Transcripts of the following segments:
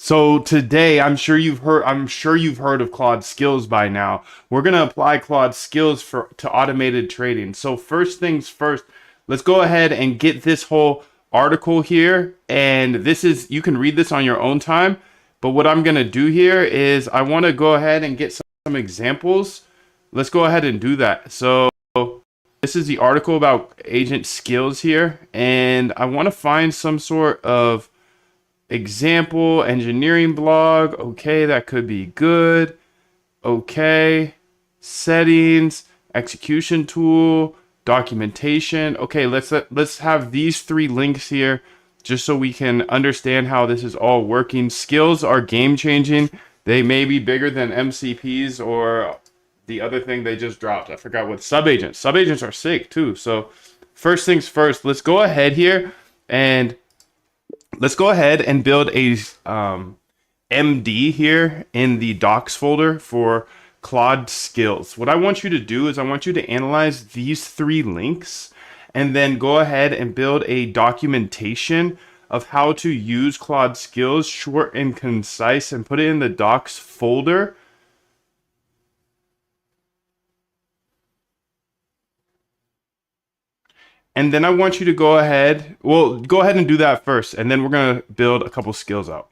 So today, I'm sure you've heard of Claude Skills by now. We're gonna apply Claude Skills to automated trading. So first things first, let's go ahead and get this whole article here. And this is you can read this on your own time. But what I'm gonna do here is I want to go ahead and get some examples. Let's go ahead and do that. So this is the article about agent skills here, and I want to find some sort of example engineering blog. Okay, that could be good. Okay, settings, execution tool, documentation. Okay, let's have these three links here just so we can understand how this is all working. Skills are game changing. They may be bigger than MCPs or the other thing they just dropped. I forgot what subagents. Subagents are sick too. So first things first, and let's go ahead and build a MD here in the docs folder for Claude Skills. What I want you to do is I want you to analyze these three links and then go ahead and build a documentation of how to use Claude Skills, short and concise, and put it in the docs folder. And then I want you to go ahead and do that first, and then we're going to build a couple skills out.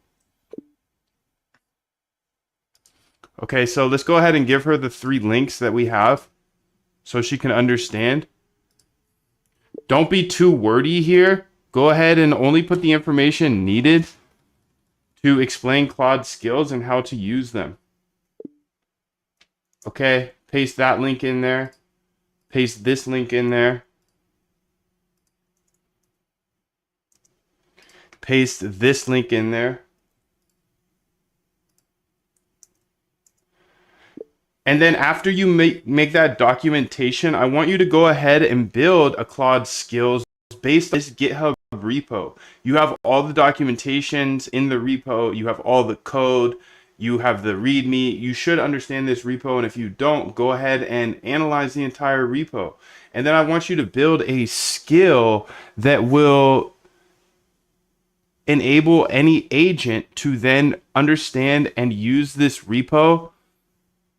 Okay, so let's go ahead and give her the three links that we have so she can understand. Don't be too wordy here. Go ahead and only put the information needed to explain Claude Skills and how to use them. Okay, paste that link in there. Paste this link in there. Paste this link in there. And then after you make that documentation, I want you to go ahead and build a Claude Skills based on this GitHub repo. You have all the documentations in the repo. You have all the code. You have the README. You should understand this repo. And if you don't, go ahead and analyze the entire repo. And then I want you to build a skill that will enable any agent to then understand and use this repo.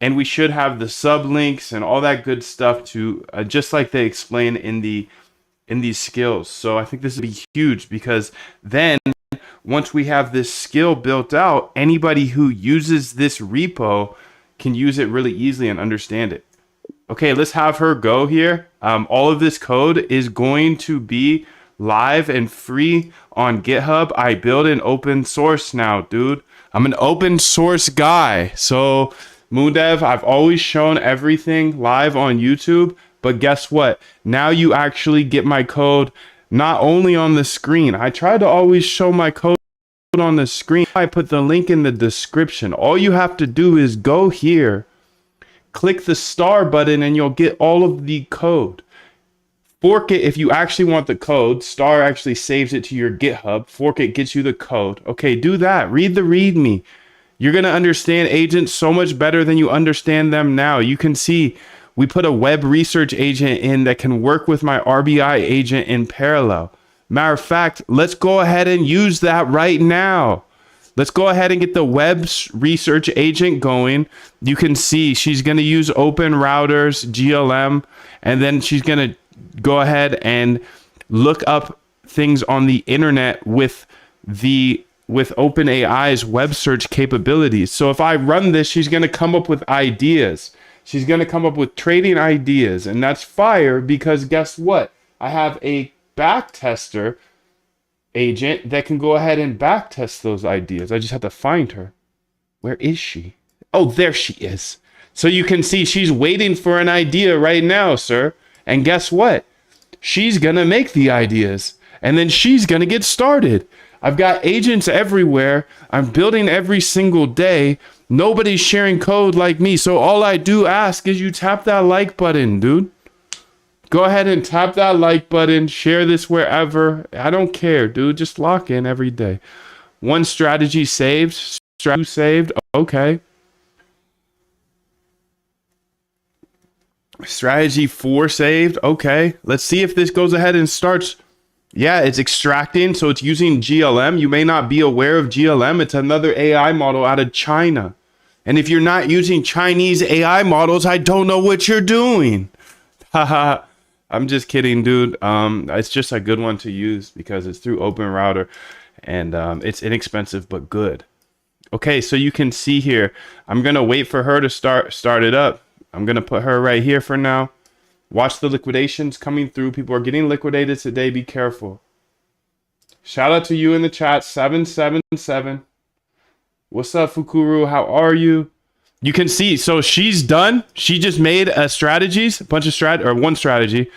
And we should have the sublinks and all that good stuff to just like they explain in these skills. So I think this would be huge because then once we have this skill built out, anybody who uses this repo can use it really easily and understand it. Okay, let's have her go here. All of this code is going to be live and free on GitHub. I build an open source now, dude. I'm an open source guy. So Moondev, I've always shown everything live on YouTube, but guess what? Now you actually get my code not only on the screen. I try to always show my code on the screen. I put the link in the description. All you have to do is go here, click the star button, and you'll get all of the code. Fork it if you actually want the code. Star actually saves it to your GitHub. Fork it gets you the code. Okay, do that. Read the README. You're going to understand agents so much better than you understand them now. You can see we put a web research agent in that can work with my RBI agent in parallel. Matter of fact, let's go ahead and use that right now. Let's go ahead and get the web research agent going. You can see she's going to use Open Routers, GLM, and then she's going to go ahead and look up things on the internet with OpenAI's web search capabilities. So if I run this, she's going to come up with ideas. She's going to come up with trading ideas. And that's fire because guess what? I have a backtester agent that can go ahead and backtest those ideas. I just have to find her. Where is she? Oh, there she is. So you can see she's waiting for an idea right now, sir. And guess what? She's going to make the ideas. And then she's going to get started. I've got agents everywhere. I'm building every single day. Nobody's sharing code like me. So all I do ask is you tap that like button, dude. Go ahead and tap that like button. Share this wherever. I don't care, dude. Just lock in every day. One strategy saved. Strategy saved. Okay. Strategy 4 saved. Okay. Let's see if this goes ahead and starts Yeah, it's extracting, so it's using GLM. You may not be aware of GLM. It's another AI model out of China. And if you're not using Chinese AI models, I don't know what you're doing. Haha. I'm just kidding, dude. It's just a good one to use because it's through Open Router, and it's inexpensive but good. Okay, so you can see here. I'm gonna wait for her to start it up. I'm gonna put her right here for now. Watch the liquidations coming through. People are getting liquidated today. Be careful. Shout out to you in the chat, 777. What's up, Fukuru? How are you? You can see, so she's done. She just made a bunch of one strategy.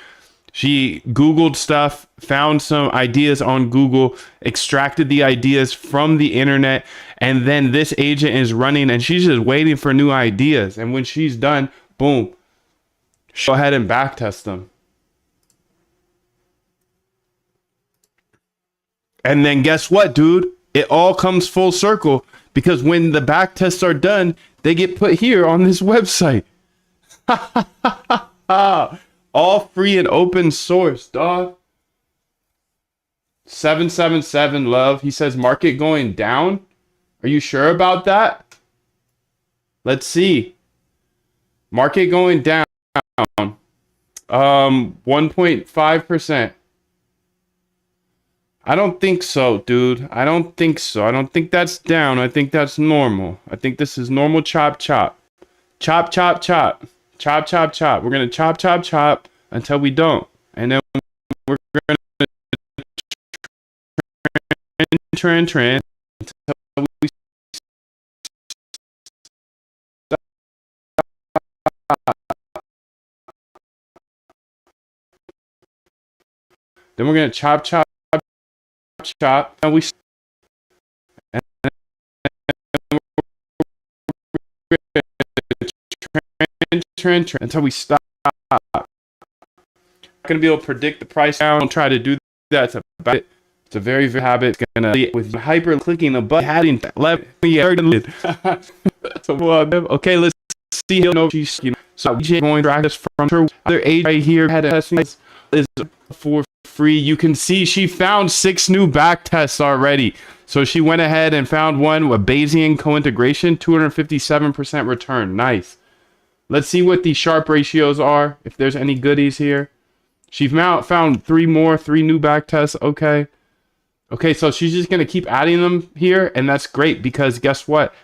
She Googled stuff, found some ideas on Google, extracted the ideas from the internet, and then this agent is running and she's just waiting for new ideas. And when she's done, boom, go ahead and backtest them. And then guess what, dude? It all comes full circle because when the back tests are done, they get put here on this website. All free and open source, dog. 777 love. He says market going down. Are you sure about that? Let's see. Market going down. 1.5%. I don't think so, dude. I don't think so. I don't think that's down. I think that's normal. I think this is normal chop chop. Chop chop chop. Chop chop chop. We're going to chop chop chop until we don't. And then we're going to trend until we stop. Then we're going to chop chop chop and we trend until we stop. Not gonna be able to predict the price down. Don't try to do that. It's about it. It's a very habit. It's gonna with hyper clicking a button having left. Okay, let's see. No, she's so going practice from her other age right here. Had a testing is for free. You can see she found 6 new back tests already. So she went ahead and found one with Bayesian co-integration, 257% return. Nice. Let's see what the Sharpe ratios are, if there's any goodies here. She found 3 new back tests. Okay. Okay, so she's just going to keep adding them here, and that's great because guess what?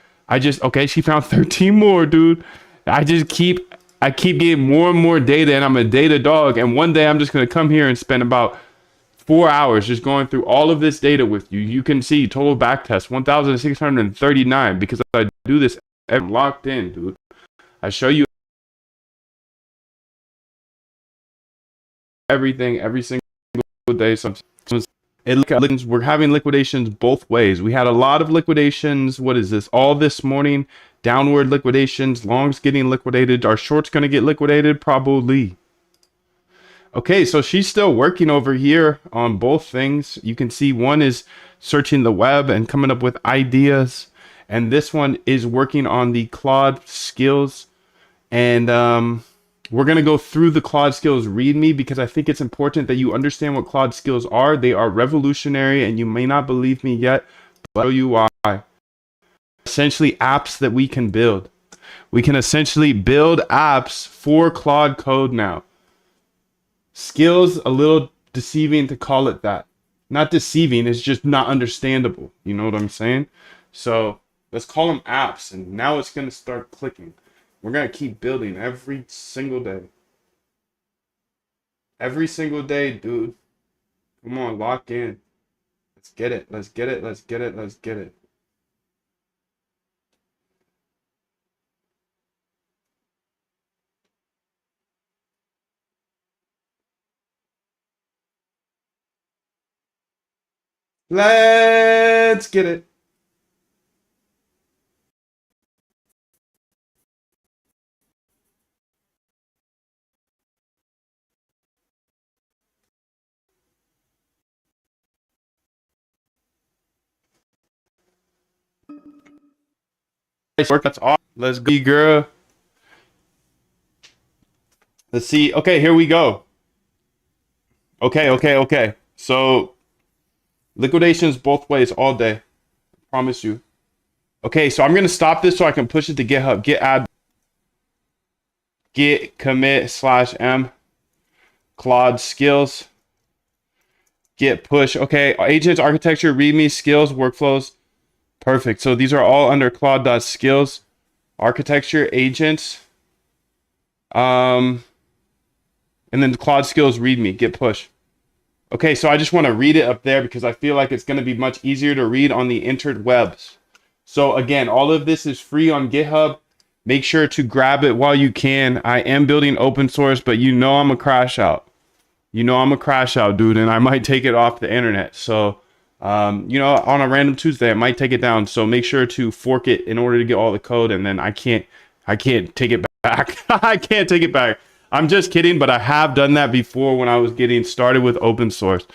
She found 13 more, dude. I keep getting more and more data, and I'm a data dog, and one day I'm just going to come here and spend about 4 hours just going through all of this data with you. You can see total back test 1,639 because I do this. I'm locked in, dude. I show you everything every single day. We're having liquidations both ways. We had a lot of liquidations. What is this? All this morning, downward liquidations. Longs getting liquidated. Are shorts going to get liquidated? Probably. Okay, so she's still working over here on both things. You can see one is searching the web and coming up with ideas, and this one is working on the Claude skills. And we're going to go through the Claude skills README because I think it's important that you understand what Claude skills are. They are revolutionary, and you may not believe me yet, but I'll show you why. Essentially, apps that we can build. We can essentially build apps for Claude Code now. Skills, a little deceiving to call it that. Not deceiving, it's just not understandable. You know what I'm saying? So let's call them apps, and now it's going to start clicking. We're going to keep building every single day. Every single day, dude. Come on, lock in. Let's get it. Let's get it. Let's get it. Let's get it. Let's get it. Nice work. That's awesome. Let's go, girl. Let's see. Okay, here we go. Okay. So liquidations both ways all day. Promise you. Okay, so I'm gonna stop this so I can push it to GitHub. Git commit /m Claude skills. Git push. Okay, agents, architecture, readme, skills, workflows. Perfect. So these are all under Claude.skills. Architecture, agents. And then the Claude skills readme, git push. Okay, so I just want to read it up there because I feel like it's going to be much easier to read on the interwebs. So again, all of this is free on GitHub. Make sure to grab it while you can. I am building open source, but you know I'm a crash out. You know I'm a crash out, dude, and I might take it off the internet. So, you know, on a random Tuesday, I might take it down. So make sure to fork it in order to get all the code, and then I can't take it back. I can't take it back. I'm just kidding, but I have done that before when I was getting started with open source.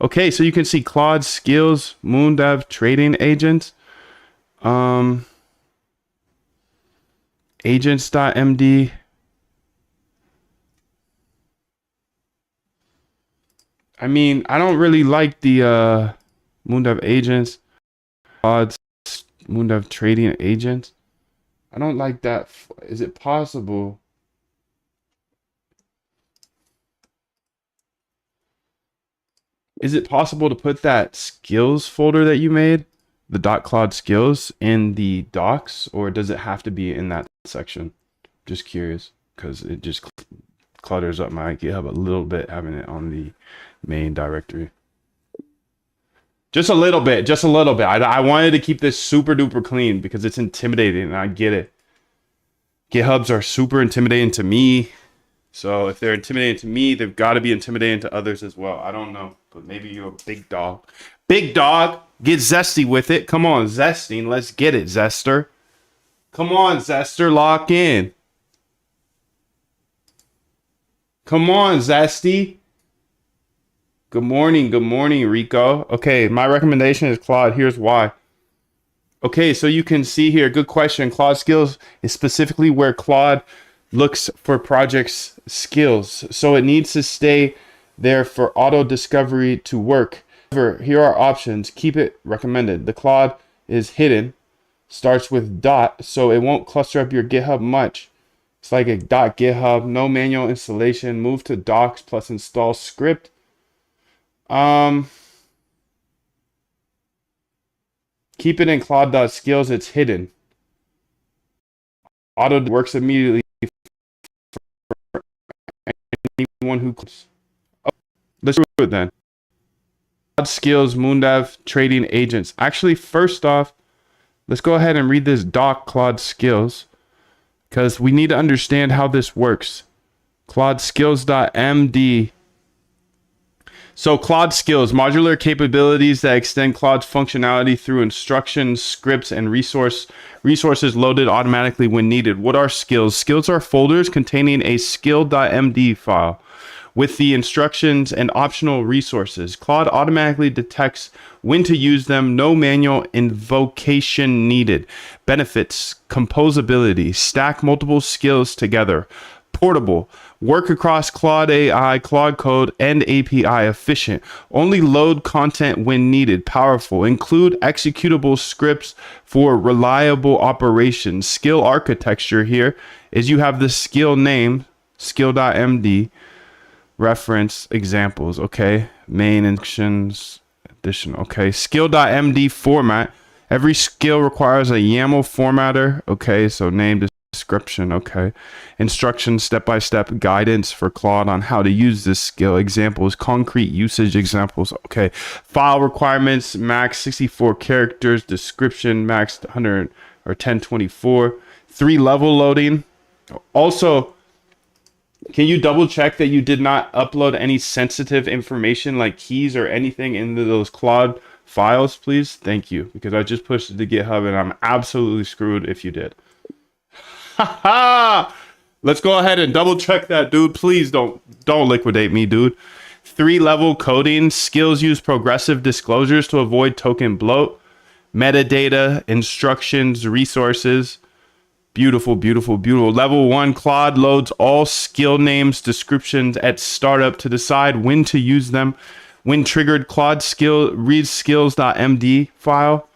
Okay, so you can see Claude skills, Moondev trading agents, agents.md. I mean, I don't really like the Moondev agents, Claude Moondev trading agents. I don't like that. Is it possible? Is it possible to put that skills folder that you made, the .claude skills, in the docs, or does it have to be in that section? Just curious, because it just clutters up my GitHub a little bit having it on the main directory. Just a little bit, just a little bit. I wanted to keep this super duper clean because it's intimidating, and I get it. GitHubs are super intimidating to me. So if they're intimidating to me, they've got to be intimidating to others as well. I don't know, but maybe you're a big dog. Big dog, get zesty with it. Come on, zesting. Let's get it, Zester. Come on, Zester, lock in. Come on, Zesty. Good morning, Rico. Okay, my recommendation is Claude. Here's why. Okay, so you can see here, good question. Claude skills is specifically where Claude looks for projects skills. So it needs to stay there for auto discovery to work. However, here are options. Keep it recommended. The Claude is hidden, starts with dot, so it won't cluster up your GitHub much. It's like a .github, no manual installation, move to docs plus install script. Keep it in Claude.skills, it's hidden. Auto works immediately for anyone who let's do it then. Claude skills, Moondev, trading agents. Actually, first off, let's go ahead and read this doc Claude skills because we need to understand how this works. Claude skills.md. So Claude skills, modular capabilities that extend Claude's functionality through instructions, scripts, and resources loaded automatically when needed. What are skills? Skills are folders containing a skill.md file with the instructions and optional resources. Claude automatically detects when to use them, no manual invocation needed. Benefits, composability, stack multiple skills together, portable, work across Claude AI, Claude Code, and API, efficient, only load content when needed, powerful, include executable scripts for reliable operations. Skill architecture here is you have the skill name, skill.md, reference examples, okay, main actions, additional, okay, skill.md format. Every skill requires a YAML formatter, okay, so name, description, okay, instructions, step-by-step guidance for Claude on how to use this skill, examples, concrete usage examples, okay, file requirements, max 64 characters, description, max 100 or 1024, 3-level loading. Also, can you double check that you did not upload any sensitive information like keys or anything into those Claude files, please? Thank you, because I just pushed it to GitHub and I'm absolutely screwed if you did. Let's go ahead and double check that, dude. Please don't liquidate me, dude. 3-level coding. Skills use progressive disclosures to avoid token bloat. Metadata, instructions, resources. Beautiful, beautiful, beautiful. Level 1, Claude loads all skill names, descriptions at startup to decide when to use them. When triggered, Claude reads skills.md file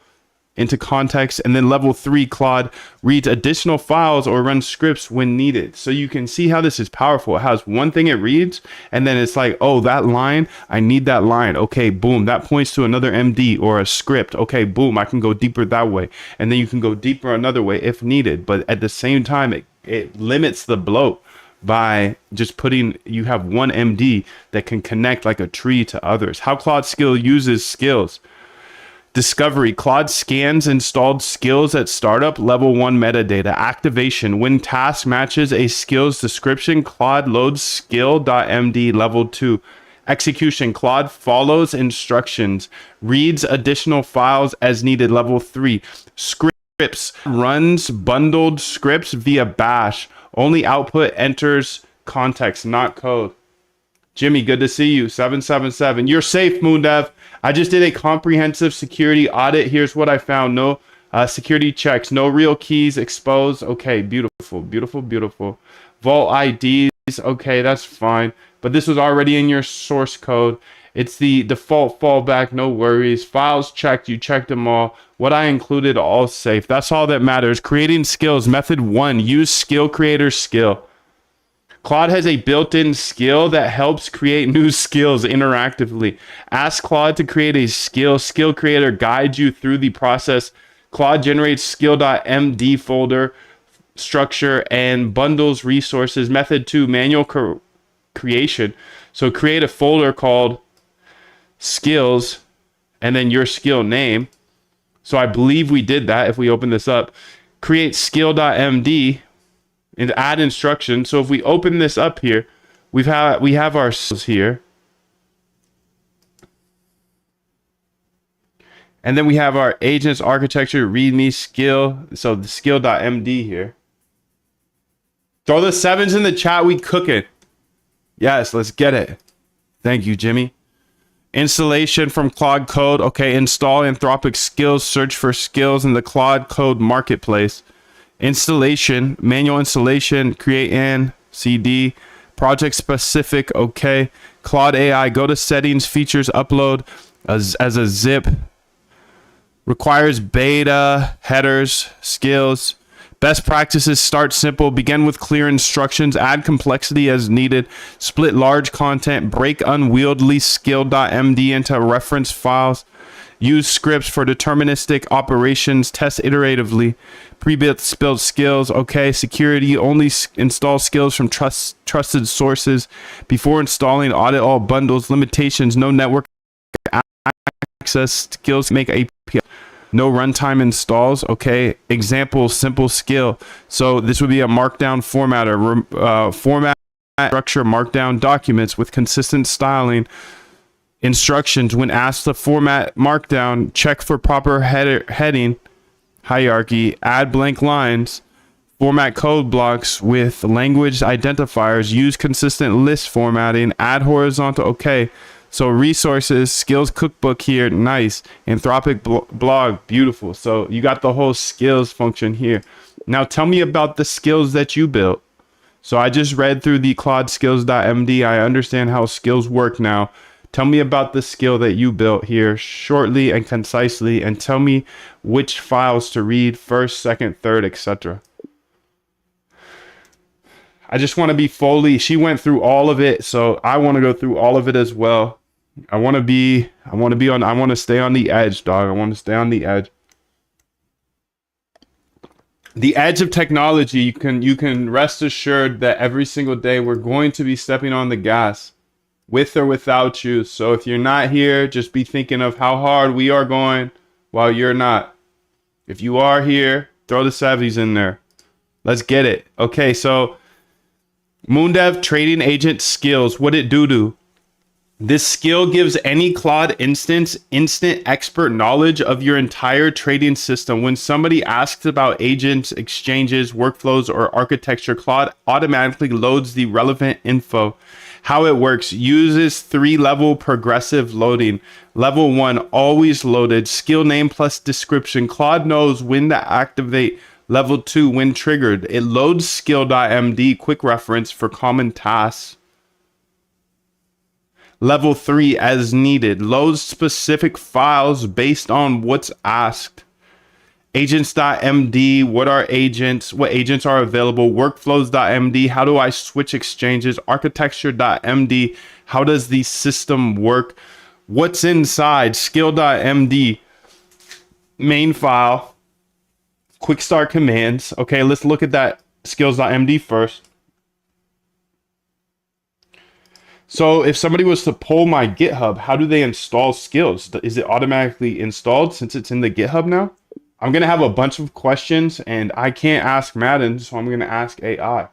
into context, and then level 3, Claude reads additional files or runs scripts when needed. So you can see how this is powerful. It has one thing it reads, and then it's like, oh, that line, I need that line. Okay, boom, that points to another MD or a script. Okay, boom, I can go deeper that way. And then you can go deeper another way if needed. But at the same time, it limits the bloat by just you have one MD that can connect like a tree to others. How Claude Skill uses skills. Discovery, Claude scans installed skills at startup, level 1 metadata. Activation, when task matches a skills description, Claude loads skill.md, level 2. Execution, Claude follows instructions, reads additional files as needed, level 3. Scripts, runs bundled scripts via bash. Only output enters context, not code. Jimmy, good to see you. 777. You're safe, Moondev. I just did a comprehensive security audit. Here's what I found. No security checks. No real keys exposed. Okay, beautiful, beautiful, beautiful. Vault IDs. Okay, that's fine. But this was already in your source code. It's the default fallback. No worries. Files checked. You checked them all. What I included, all safe. That's all that matters. Creating skills. Method 1. Use skill creator skill. Claude has a built-in skill that helps create new skills interactively. Ask Claude to create a skill. Skill creator guides you through the process. Claude generates skill.md folder structure and bundles resources. Method 2, manual creation. So create a folder called skills and then your skill name. So I believe we did that if we open this up. Create skill.md and add instructions. So if we open this up here, we have our skills here. And then we have our agents architecture, readme skill. So the skill.md here. Throw the 7s in the chat, we cooking. Yes, let's get it. Thank you, Jimmy. Installation from Claude Code. Okay, install Anthropic skills, search for skills in the Claude Code marketplace. Installation, manual installation, create an CD, project specific. Okay, Claude AI, go to settings, features, upload as a zip. Requires beta, headers, skills. Best practices, start simple, begin with clear instructions, add complexity as needed, split large content, break unwieldy skill.md into reference files, use scripts for deterministic operations, test iteratively, pre-built skills. Okay, security, only install skills from trusted sources before installing, audit all bundles, limitations, no network access, skills make API. No runtime installs. Okay, example, simple skill. So this would be a markdown formatter. Format structure markdown documents with consistent styling. Instructions, when asked to format markdown, check for proper heading hierarchy, add blank lines, format code blocks with language identifiers, use consistent list formatting, add horizontal. Okay. So resources, skills cookbook here, nice. Anthropic blog, beautiful. So you got the whole skills function here. Now tell me about the skills that you built. So I just read through the Claude skills.md. I understand how skills work now. Tell me about the skill that you built here shortly and concisely, and tell me which files to read first, second, third, etc. I just want to be fully, she went through all of it, so I want to go through all of it as well. I want to stay on the edge, dog. I want to stay on the edge. The edge of technology, you can rest assured that every single day we're going to be stepping on the gas, with or without you. So if you're not here, just be thinking of how hard we are going while you're not. If you are here, throw the savvies in there. Let's get it. Okay, so Moondev trading agent skills. What it do? This skill gives any Claude instance instant expert knowledge of your entire trading system. When somebody asks about agents, exchanges, workflows, or architecture, Claude automatically loads the relevant info. How it works: uses 3-level progressive loading. Level 1, always loaded. Skill name plus description. Claude knows when to activate. Level 2, when triggered. It loads skill.md, quick reference for common tasks. Level 3 as needed. Load specific files based on what's asked. Agents.md, what are agents? What agents are available? Workflows.md, how do I switch exchanges? Architecture.md, how does the system work? What's inside? Skill.md, main file, quick start commands. Okay, let's look at that skills.md first. So if somebody was to pull my GitHub, how do they install skills? Is it automatically installed since it's in the GitHub now? I'm going to have a bunch of questions and I can't ask Madden, so I'm going to ask AI.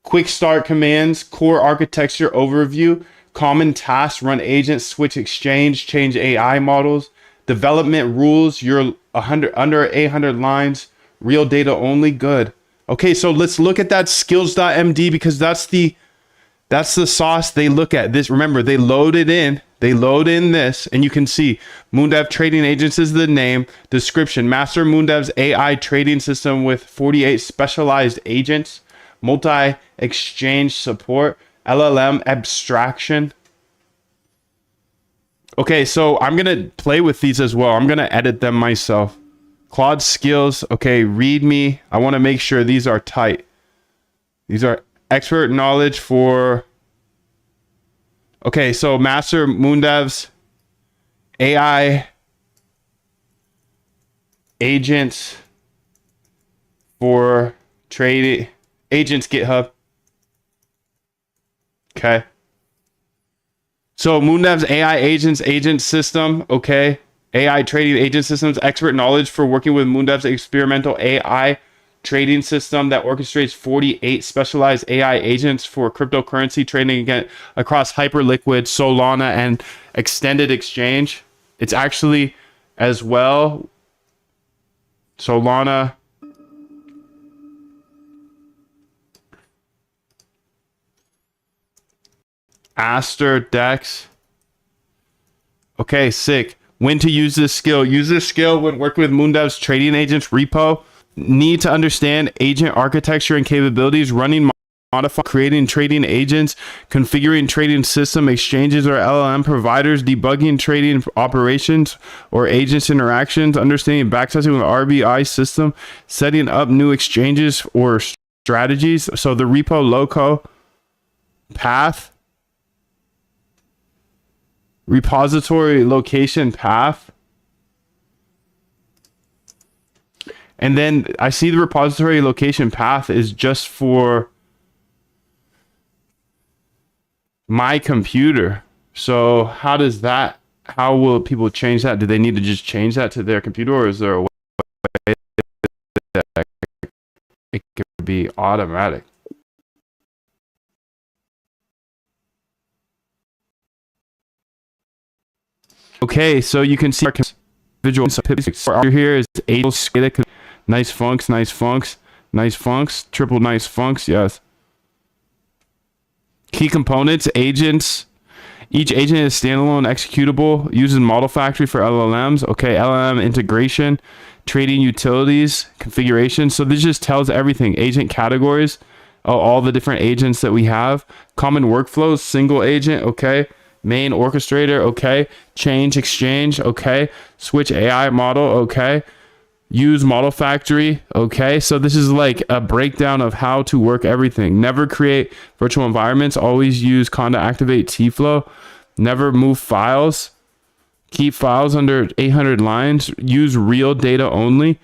Quick start commands, core architecture overview, common tasks, run agents, switch exchange, change AI models, development rules, you're under 800 lines, real data only, good. Okay, so let's look at that skills.md because that's the sauce they look at. This, remember, they load in this, and you can see Moondev Trading Agents is the name. Description: Master Moondev's AI trading system with 48 specialized agents, multi-exchange support, LLM abstraction. Okay, so I'm gonna play with these as well. I'm gonna edit them myself. Claude skills. Okay, README. I want to make sure these are tight. These are expert knowledge for. Okay, so Master Moondev's AI agents for trading agents GitHub. Okay. So Moondev's AI agent system, okay. AI trading agent systems, expert knowledge for working with Moondev's experimental AI trading system that orchestrates 48 specialized AI agents for cryptocurrency trading again across Hyperliquid, Solana, and Extended Exchange. It's actually as well Solana, Aster, Dex. Okay, sick. When to use this skill? Use this skill when working with Moondev's trading agents repo. Need to understand agent architecture and capabilities, running, modifying, creating trading agents, configuring trading system, exchanges or LLM providers, debugging trading operations or agents interactions, understanding backtesting with RBI system, setting up new exchanges or strategies. So the repo loco path, repository location path. And then I see the repository location path is just for my computer. So how will people change that? Do they need to just change that to their computer, or is there a way that it could be automatic? Okay, so you can see our visual here is nice funks, triple nice funks, yes. Key components, agents. Each agent is standalone executable, uses Model Factory for LLMs. Okay, LLM integration, trading utilities, configuration. So this just tells everything. Agent categories, all the different agents that we have. Common workflows, single agent, okay. Main orchestrator, okay. Change exchange, okay. Switch AI model, okay. Use Model Factory, okay. So this is like a breakdown of how to work everything. Never create virtual environments. Always use Conda Activate T-Flow. Never move files. Keep files under 800 lines. Use real data only.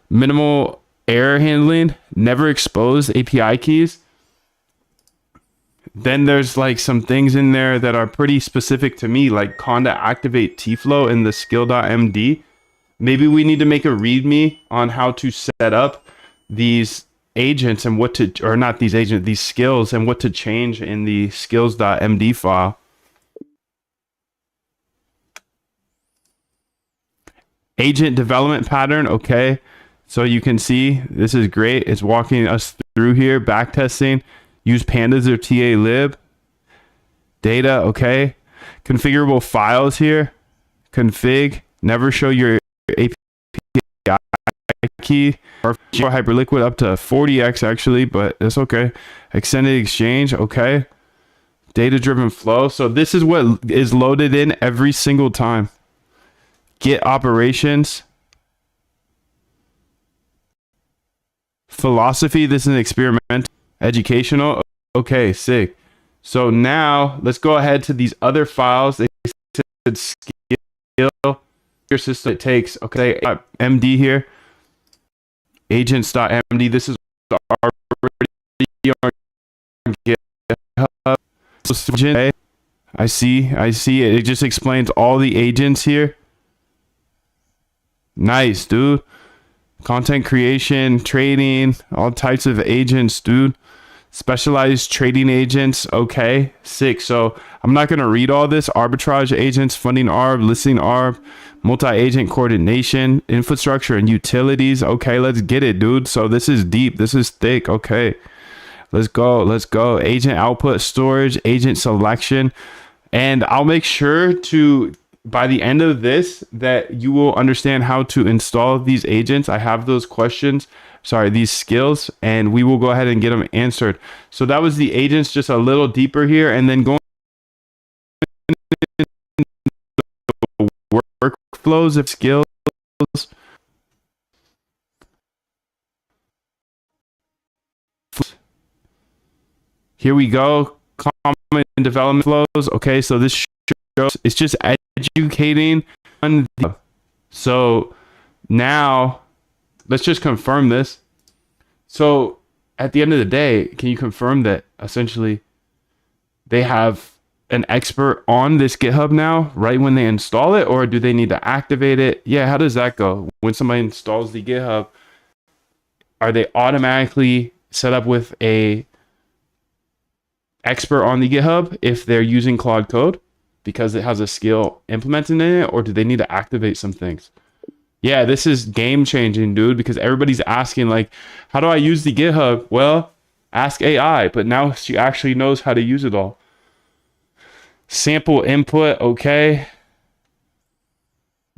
Minimal error handling. Never expose API keys. Then there's like some things in there that are pretty specific to me, like Conda Activate T-Flow in the skill.md. Maybe we need to make a README on how to set up these agents and what to, or not these agents, these skills, and what to change in the skills.md file. Agent development pattern, okay. So you can see this is great. It's walking us through here, backtesting. Use pandas or TA-lib. Data, okay. Configurable files here. Config. Never show your API key. Or Hyperliquid up to 40x actually, but it's okay. Extended exchange, okay. Data-driven flow. So this is what is loaded in every single time. Git operations. Philosophy. This is an experimental. Educational. Okay, sick. So now let's go ahead to these other files. They said skill. Your system. It takes, okay, MD here. Agents.md. This is already on GitHub. I see it. It just explains all the agents here. Nice, dude. Content creation, trading, all types of agents, dude. Specialized trading agents. Okay, sick. So I'm not going to read all this. Arbitrage agents, funding arb, listing arb, multi-agent coordination, infrastructure and utilities. Okay, let's get it, dude. So this is deep. This is thick. Okay, let's go. Let's go. Agent output, storage, agent selection. And I'll make sure to, by the end of this, that you will understand how to install these agents. I have those questions. Sorry, these skills, and we will go ahead and get them answered. So that was the agents, just a little deeper here, and then going workflows of skills. Here we go. Common development flows. Okay, so this shows it's just educating on the, so now let's just confirm this. So at the end of the day, can you confirm that essentially they have an expert on this GitHub now, right when they install it, or do they need to activate it? Yeah, how does that go? When somebody installs the GitHub, are they automatically set up with a expert on the GitHub if they're using Claude Code because it has a skill implemented in it, or do they need to activate some things? Yeah, this is game changing, dude, because everybody's asking, like, how do I use the GitHub? Well, ask AI, but now she actually knows how to use it all. Sample input, okay.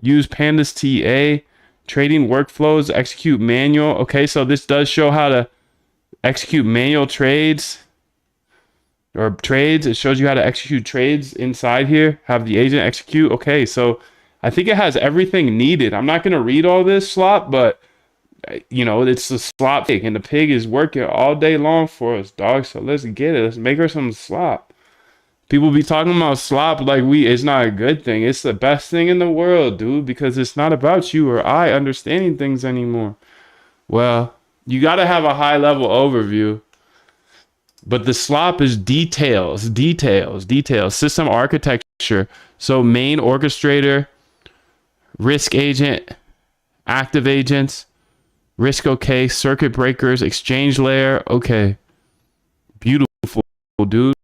Use Pandas TA. Trading workflows, execute manual. Okay, so this does show how to execute manual trades or trades. It shows you how to execute trades inside here. Have the agent execute. Okay, so I think it has everything needed. I'm not going to read all this slop, but you know, it's the slop pig, and the pig is working all day long for us, dog. So let's get it. Let's make her some slop. People be talking about slop like it's not a good thing. It's the best thing in the world, dude, because it's not about you or I understanding things anymore. Well, you got to have a high level overview. But the slop is details. System architecture. So main orchestrator, risk agent, active agents, risk okay, circuit breakers, exchange layer. Okay. Beautiful, dude.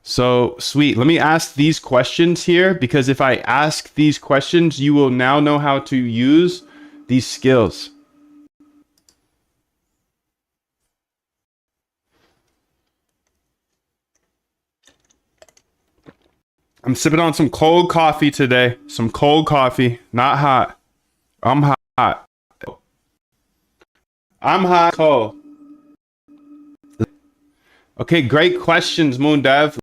So sweet. Let me ask these questions here, because if I ask these questions, you will now know how to use these skills. I'm sipping on some cold coffee today. Some cold coffee, not hot. I'm hot. I'm hot. Cold. Okay, great questions, Moon Dev.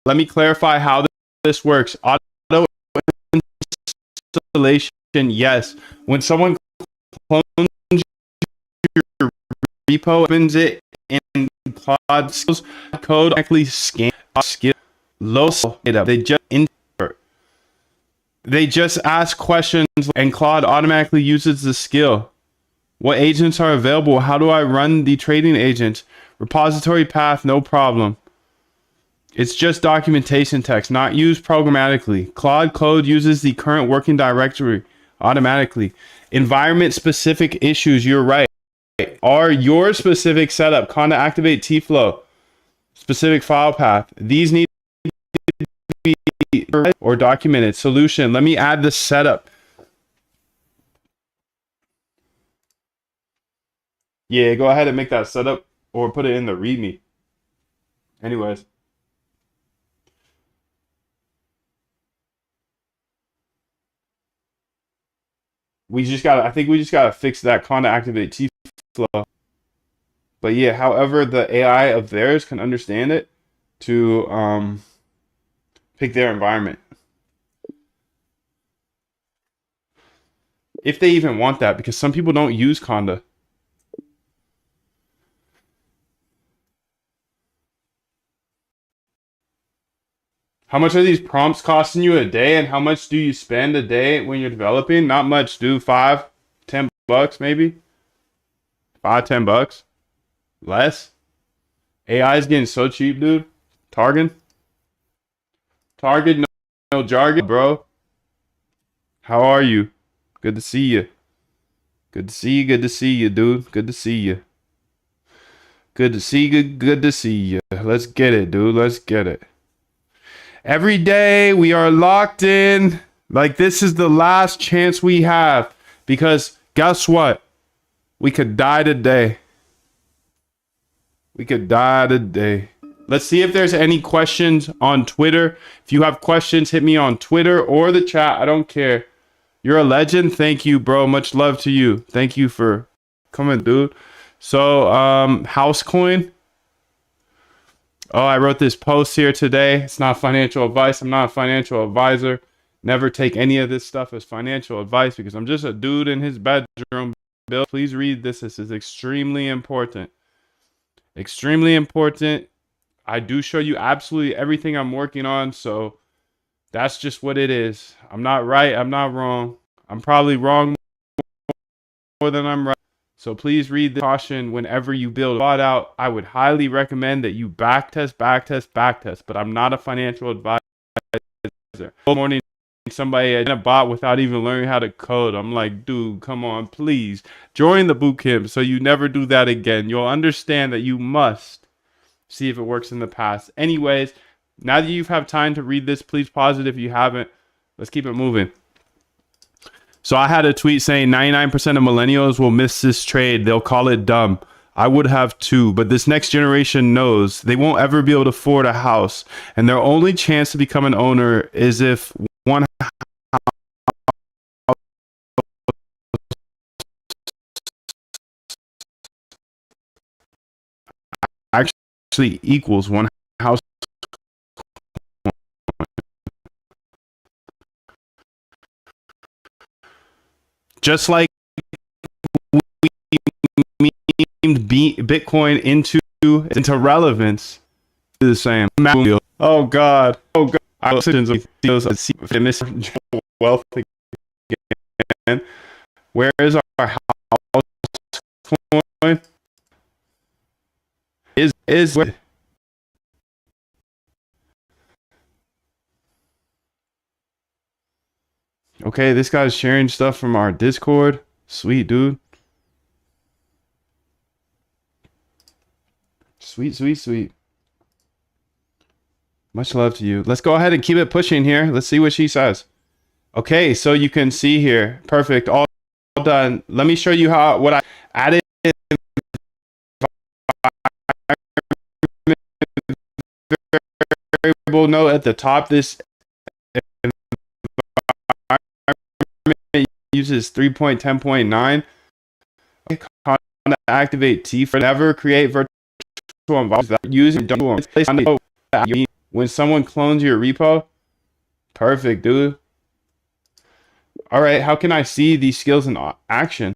Let me clarify how this works. Auto installation, yes. When someone clones your repo, opens it in Claude skills code, actually scan skill low data. They just ask questions, and Claude automatically uses the skill. What agents are available? How do I run the trading agent? Repository path, no problem. It's just documentation text, not used programmatically. Claude Code uses the current working directory automatically. Environment specific issues, you're right, are your specific setup. Conda activate T-flow, specific file path. These need to be or documented. Solution, let me add the setup. Yeah, go ahead and make that setup or put it in the README. Anyways. I think we just gotta fix that Conda activate T-flow. But yeah, however the AI of theirs can understand it to pick their environment. If they even want that, because some people don't use Conda. How much are these prompts costing you a day, and how much do you spend a day when you're developing? Not much, dude. $5, $10 maybe. $5, $10. Less. AI is getting so cheap, dude. Target, no jargon, bro. How are you? Good to see you. Good to see you. Good to see you, dude. Good to see you. Good to see you. Good to see you. Let's get it, dude. Let's get it. Every day we are locked in. Like, this is the last chance we have. Because guess what? We could die today. We could die today. Let's see if there's any questions on Twitter. If you have questions, hit me on Twitter or the chat. I don't care. You're a legend. Thank you, bro. Much love to you. Thank you for coming, dude. So, Housecoin. Oh, I wrote this post here today. It's not financial advice. I'm not a financial advisor. Never take any of this stuff as financial advice because I'm just a dude in his bedroom. Bill, please read this. This is extremely important. Extremely important. I do show you absolutely everything I'm working on. So that's just what it is. I'm not right. I'm not wrong. I'm probably wrong more than I'm right. So please read the caution whenever you build a bot out. I would highly recommend that you backtest. But I'm not a financial advisor. Morning, somebody in a bot without even learning how to code. I'm like, dude, come on, please join the bootcamp so you never do that again. You'll understand that you must see if it works in the past. Anyways, now that you've had time to read this, please pause it if you haven't. Let's keep it moving. So I had a tweet saying 99% of millennials will miss this trade. They'll call it dumb. I would have too, but this next generation knows they won't ever be able to afford a house. And their only chance to become an owner is if one actually equals one house. Just like we memed Bitcoin into relevance, the same. Oh God! Oh God! I miss wealth again. Where is our house coin? Is where? Okay, this guy's sharing stuff from our Discord. Sweet, dude. Sweet. Much love to you. Let's go ahead and keep it pushing here. Let's see what she says. Okay, so you can see here. Perfect. All done. Let me show you what I added. Variable note at the top. This uses 3.10.9. Activate T for never create virtual environments that using when someone clones your repo. Perfect, dude. All right, how can I see these skills in action?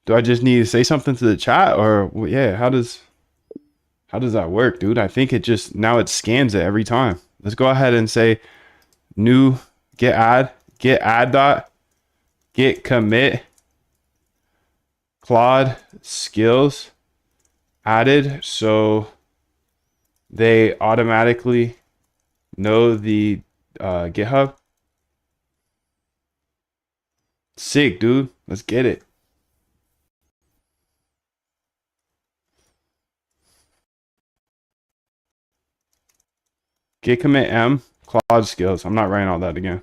Do I just need to say something to the chat, or yeah, how does that work, dude? I think it just now it scans it every time. Let's go ahead and say new get add dot get commit Claude skills added, so they automatically know the GitHub. Sick, dude. Let's get it. Git commit M Claude skills. I'm not writing all that again.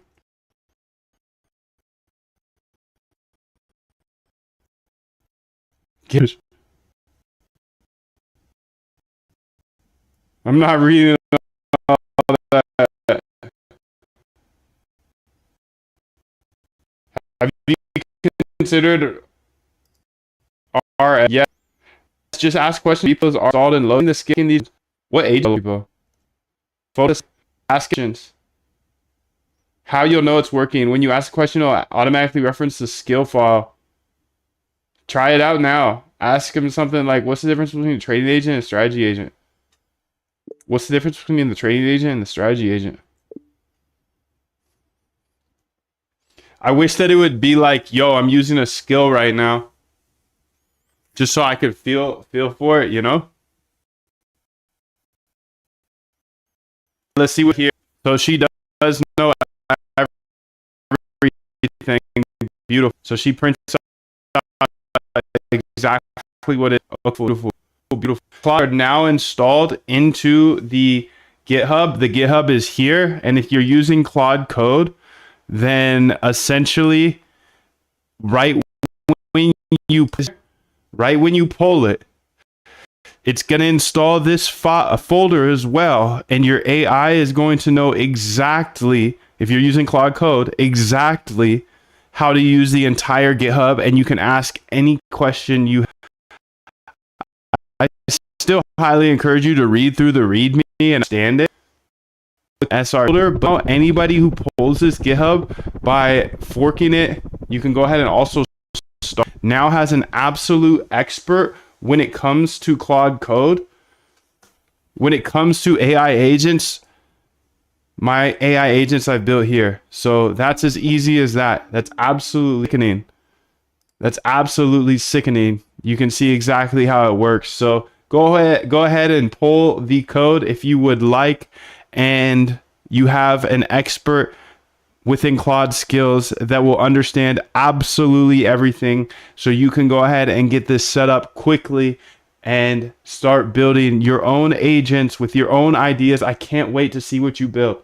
I'm not reading all that. Have you considered R? Yeah. just ask questions. Repos are installed and loading the skill in these. What agent repo? Focus. Ask questions. How you'll know it's working. When you ask a question, it'll automatically reference the skill file. Try it out now. Ask him something like, what's the difference between a trading agent and a strategy agent? What's the difference between the trading agent and the strategy agent? I wish that it would be like, yo, I'm using a skill right now. Just so I could feel for it, you know? Let's see what here. So she does know everything. Beautiful. So she prints out exactly what it looks. Beautiful. Claude are now installed into the GitHub. The GitHub is here. And if you're using Claude Code, then essentially right when you pull it, it's going to install this folder as well, and your AI is going to know exactly, if you're using Claude Code, exactly how to use the entire GitHub, and you can ask any question you have. I still highly encourage you to read through the README and understand it. SR folder, but anybody who pulls this GitHub by forking it, you can go ahead and also start. Now has an absolute expert when it comes to Claude Code. When it comes to AI agents, my AI agents I've built here. So that's as easy as that. That's absolutely sickening. That's absolutely sickening. You can see exactly how it works. So go ahead and pull the code if you would like, and you have an expert within Claude Skills that will understand absolutely everything. So you can go ahead and get this set up quickly and start building your own agents with your own ideas. I can't wait to see what you build.